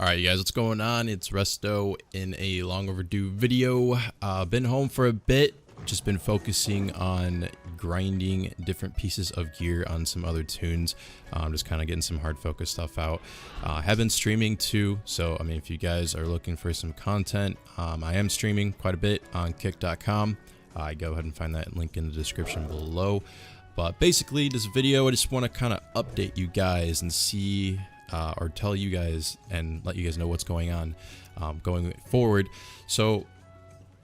Alright, you guys, what's going on? It's Resto in a long overdue video. Been home for a bit, just been focusing on grinding different pieces of gear on some other tunes. Just kind of getting some hard focus stuff out. Have been streaming too, so I mean, if you guys are looking for some content, I am streaming quite a bit on kick.com. Go ahead and find that link in the description below. But basically, this video, I just want to kind of update you guys and see or tell you guys and let you guys know what's going on going forward. So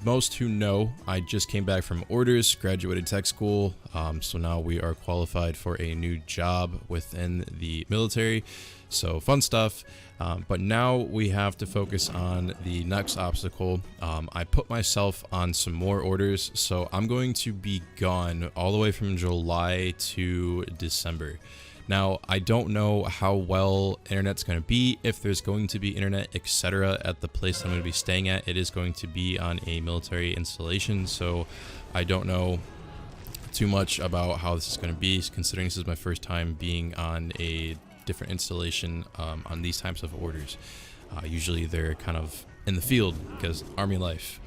most who know, I just came back from orders, graduated tech school, so now we are qualified for a new job within the military. So fun stuff, but now we have to focus on the next obstacle. I put myself on some more orders, so I'm going to be gone all the way from July to December. Now, I don't know how well internet's going to be, if there's going to be internet, etc. at the place I'm going to be staying at. It is going to be on a military installation, so I don't know too much about how this is going to be, considering this is my first time being on a different installation on these types of orders. Usually they're kind of in the field because army life.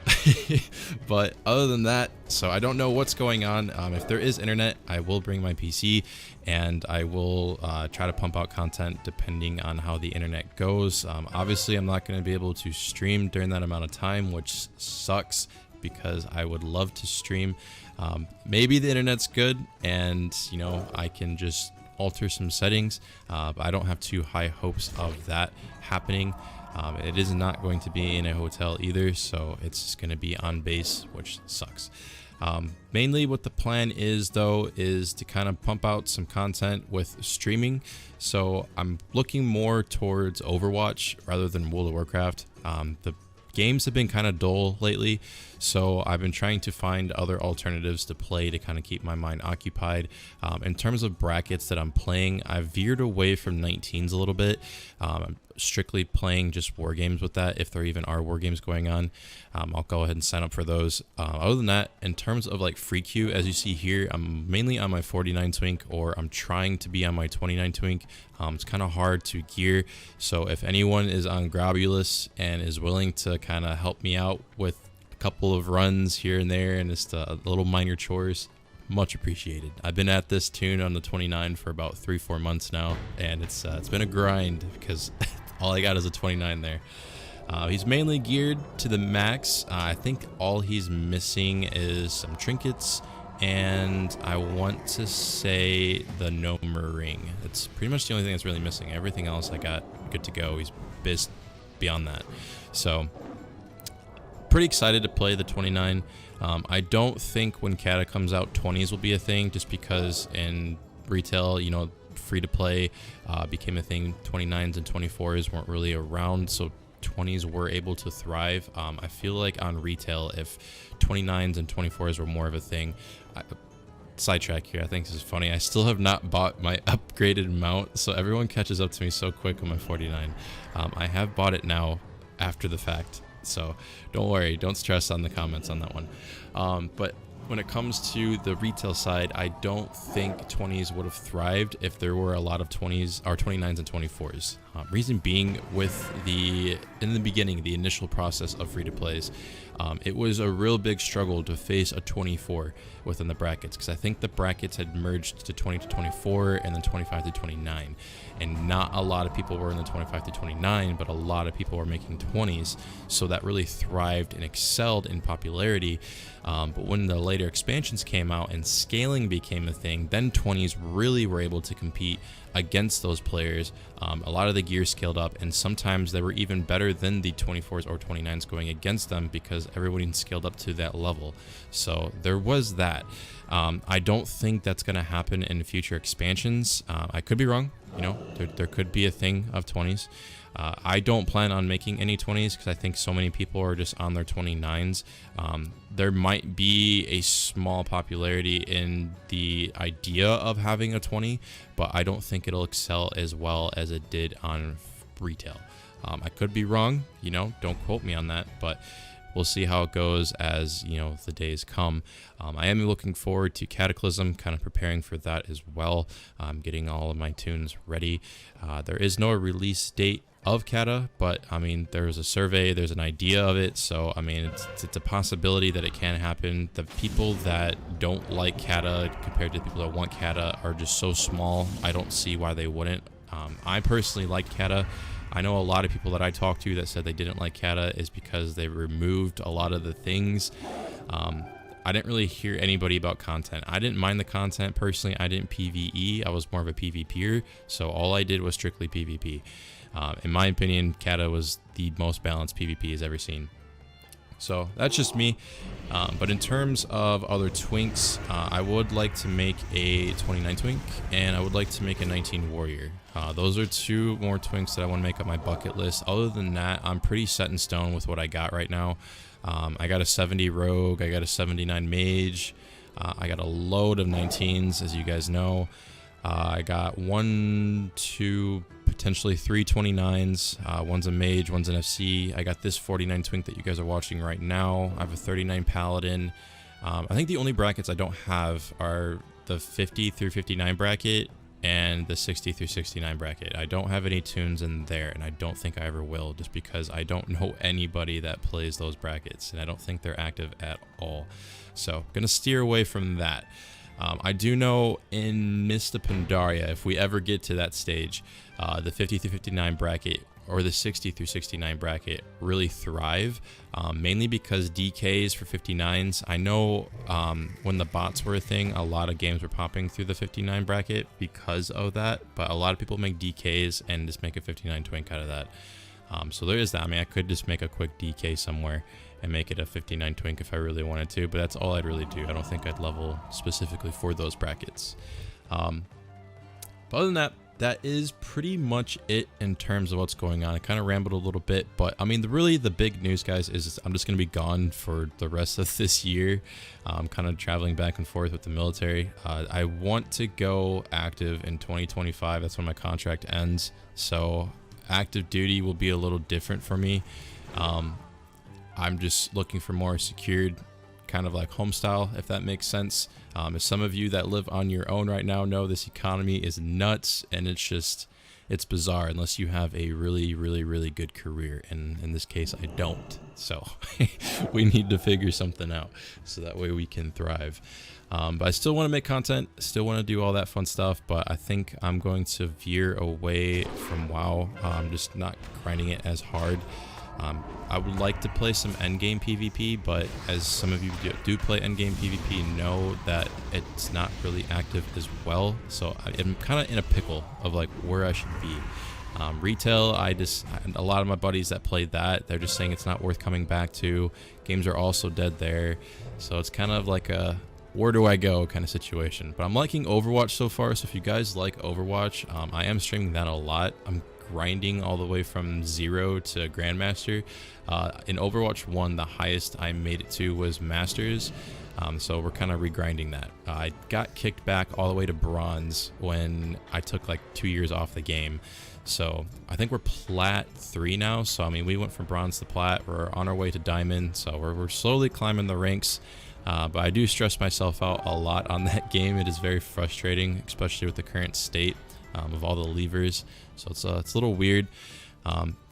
But other than that, so I don't know what's going on. If there is internet, I will bring my PC and I will try to pump out content depending on how the internet goes. Obviously, I'm not going to be able to stream during that amount of time, which sucks because I would love to stream. Maybe the internet's good and you know I can just alter some settings, but I don't have too high hopes of that happening. It is not going to be in a hotel either, so it's just going to be on base, which sucks. Mainly what the plan is though is to kind of pump out some content with streaming, so I'm looking more towards Overwatch rather than World of Warcraft. The games have been kind of dull lately, so I've been trying to find other alternatives to play to kind of keep my mind occupied. In terms of brackets that I'm playing, I've veered away from 19s a little bit. I'm strictly playing just war games with that, if there even are war games going on. I'll go ahead and sign up for those. Other than that, in terms of like free queue, as you see here, I'm mainly on my 49 Twink, or I'm trying to be on my 29 Twink. It's kind of hard to gear, so if anyone is on Grobulus and is willing to kind of help me out with a couple of runs here and there and just little minor chores, much appreciated. I've been at this tune on the 29 for about 3-4 months now, and it's been a grind because all I got is a 29 there. He's mainly geared to the max. I think all he's missing is some trinkets, and I want to say the Nomer ring. It's pretty much the only thing that's really missing. Everything else I got good to go. He's biz beyond that. So pretty excited to play the 29. I don't think when Kata comes out 20s will be a thing, just because in retail, you know, free to play became a thing. 29s and 24s weren't really around, so 20s were able to thrive. I feel like on retail, if 29s and 24s were more of a thing. Sidetrack here, I think this is funny. I still have not bought my upgraded mount, so everyone catches up to me so quick on my 49. I have bought it now after the fact, so don't worry, don't stress on the comments on that one. But when it comes to the retail side, I don't think 20s would have thrived if there were a lot of 20s or 29s and 24s. Reason being, in the beginning, the initial process of free to plays, it was a real big struggle to face a 24 within the brackets, because I think the brackets had merged to 20 to 24 and then 25 to 29, and not a lot of people were in the 25 to 29, but a lot of people were making 20s, so that really thrived and excelled in popularity. But when the later expansions came out and scaling became a thing, then 20s really were able to compete against those players. A lot of the gear scaled up, and sometimes they were even better than the 24s or 29s going against them, because everybody scaled up to that level. So there was that. I don't think that's going to happen in future expansions. I could be wrong. You know, there could be a thing of 20s. I don't plan on making any 20s because I think so many people are just on their 29s. There might be a small popularity in the idea of having a 20, but I don't think it'll excel as well as it did on retail. I could be wrong, you know, don't quote me on that, but we'll see how it goes as, you know, the days come. I am looking forward to Cataclysm, kind of preparing for that as well. I'm getting all of my tunes ready. There is no release date of kata, but I mean, there's a survey, there's an idea of it, so I mean, it's a possibility that it can happen. The people that don't like kata compared to the people that want kata are just so small. I don't see why they wouldn't. I personally like kata. I know a lot of people that I talked to that said they didn't like kata is because they removed a lot of the things. I didn't really hear anybody about content. I didn't mind the content personally. I didn't PvE. I was more of a PvPer, so all I did was strictly PvP. In my opinion, kata was the most balanced PvP has ever seen. So that's just me. But in terms of other twinks, I would like to make a 29 twink, and I would like to make a 19 warrior. Those are two more twinks that I want to make up my bucket list. Other than that, I'm pretty set in stone with what I got right now. I got a 70 rogue, I got a 79 mage, I got a load of 19s, as you guys know. I got 1, 2, potentially 3 29s. One's a mage, one's an FC. I got this 49 twink that you guys are watching right now. I have a 39 paladin. I think the only brackets I don't have are the 50 through 59 bracket and the 60 through 69 bracket. I don't have any tunes in there, and I don't think I ever will, just because I don't know anybody that plays those brackets, and I don't think they're active at all. So gonna steer away from that. I do know in Mista Pandaria, if we ever get to that stage, the 50 through 59 bracket or the 60 through 69 bracket really thrive, mainly because DKs for 59s. I know when the bots were a thing, a lot of games were popping through the 59 bracket because of that, but a lot of people make DKs and just make a 59 twink out of that. So there is that. I mean, I could just make a quick DK somewhere and make it a 59 twink if I really wanted to, but that's all I'd really do. I don't think I'd level specifically for those brackets. But other than that, that is pretty much it in terms of what's going on. I kind of rambled a little bit, but I mean, really the big news, guys, is I'm just going to be gone for the rest of this year. I'm kind of traveling back and forth with the military. I want to go active in 2025. That's when my contract ends. So active duty will be a little different for me. I'm just looking for more secured, kind of like home style, if that makes sense. As some of you that live on your own right now know, this economy is nuts, and it's bizarre unless you have a really good career, and in this case I don't. So we need to figure something out so that way we can thrive. But I still want to make content, still want to do all that fun stuff, but I think I'm going to veer away from WoW. Just not grinding it as hard. I would like to play some endgame PvP, but as some of you do play endgame PvP know that it's not really active as well. So I'm kind of in a pickle of like where I should be. Retail, a lot of my buddies that played that, they're just saying it's not worth coming back to. Games are also dead there. So it's kind of like a where do I go kind of situation. But I'm liking Overwatch so far. So if you guys like Overwatch, I am streaming that a lot. I'm grinding all the way from 0 to Grandmaster. In Overwatch 1, the highest I made it to was Masters. So we're kind of regrinding that. I got kicked back all the way to Bronze when I took like 2 years off the game. So I think we're Plat 3 now. So I mean, we went from Bronze to Plat. We're on our way to Diamond. So we're slowly climbing the ranks. But I do stress myself out a lot on that game. It is very frustrating, especially with the current state of all the levers. So it's a little weird.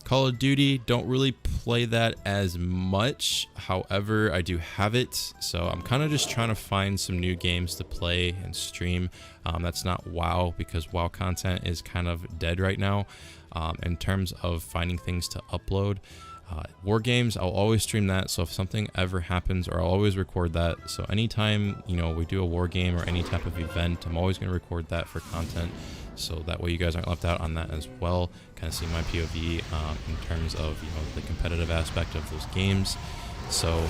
Call of Duty, don't really play that as much. However, I do have it. So I'm kind of just trying to find some new games to play and stream. That's not WoW, because WoW content is kind of dead right now in terms of finding things to upload. War games, I'll always stream that, so if something ever happens, or I'll always record that. So anytime, you know, we do a war game or any type of event, I'm always going to record that for content, so that way you guys aren't left out on that as well. Kind of see my POV in terms of, you know, the competitive aspect of those games. So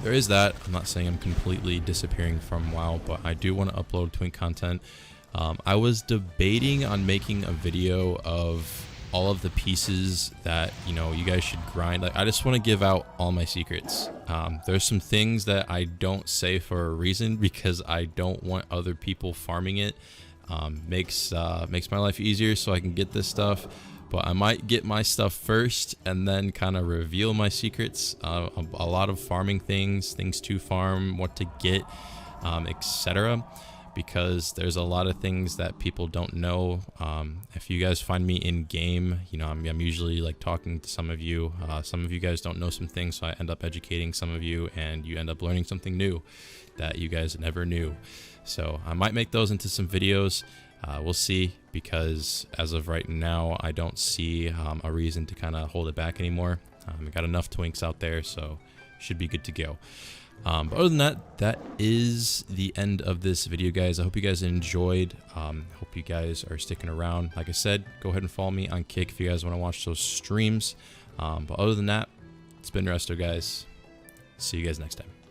there is that. I'm not saying I'm completely disappearing from WoW, but I do want to upload Twink content. I was debating on making a video of all of the pieces that, you know, you guys should grind. Like, I just want to give out all my secrets. There's some things that I don't say for a reason, because I don't want other people farming it. Makes my life easier so I can get this stuff, but I might get my stuff first and then kind of reveal my secrets. A lot of farming things to farm, what to get, etc. because there's a lot of things that people don't know. If you guys find me in game, you know, I'm usually like talking to some of you. Some of you guys don't know some things, so I end up educating some of you, and you end up learning something new that you guys never knew. So I might make those into some videos. We'll see, because as of right now, I don't see a reason to kind of hold it back anymore. We got enough Twinks out there, so should be good to go. But other than that, that is the end of this video, guys. I hope you guys enjoyed. Hope you guys are sticking around. Like I said, go ahead and follow me on Kick if you guys want to watch those streams. But other than that, it's been Resto, guys. See you guys next time.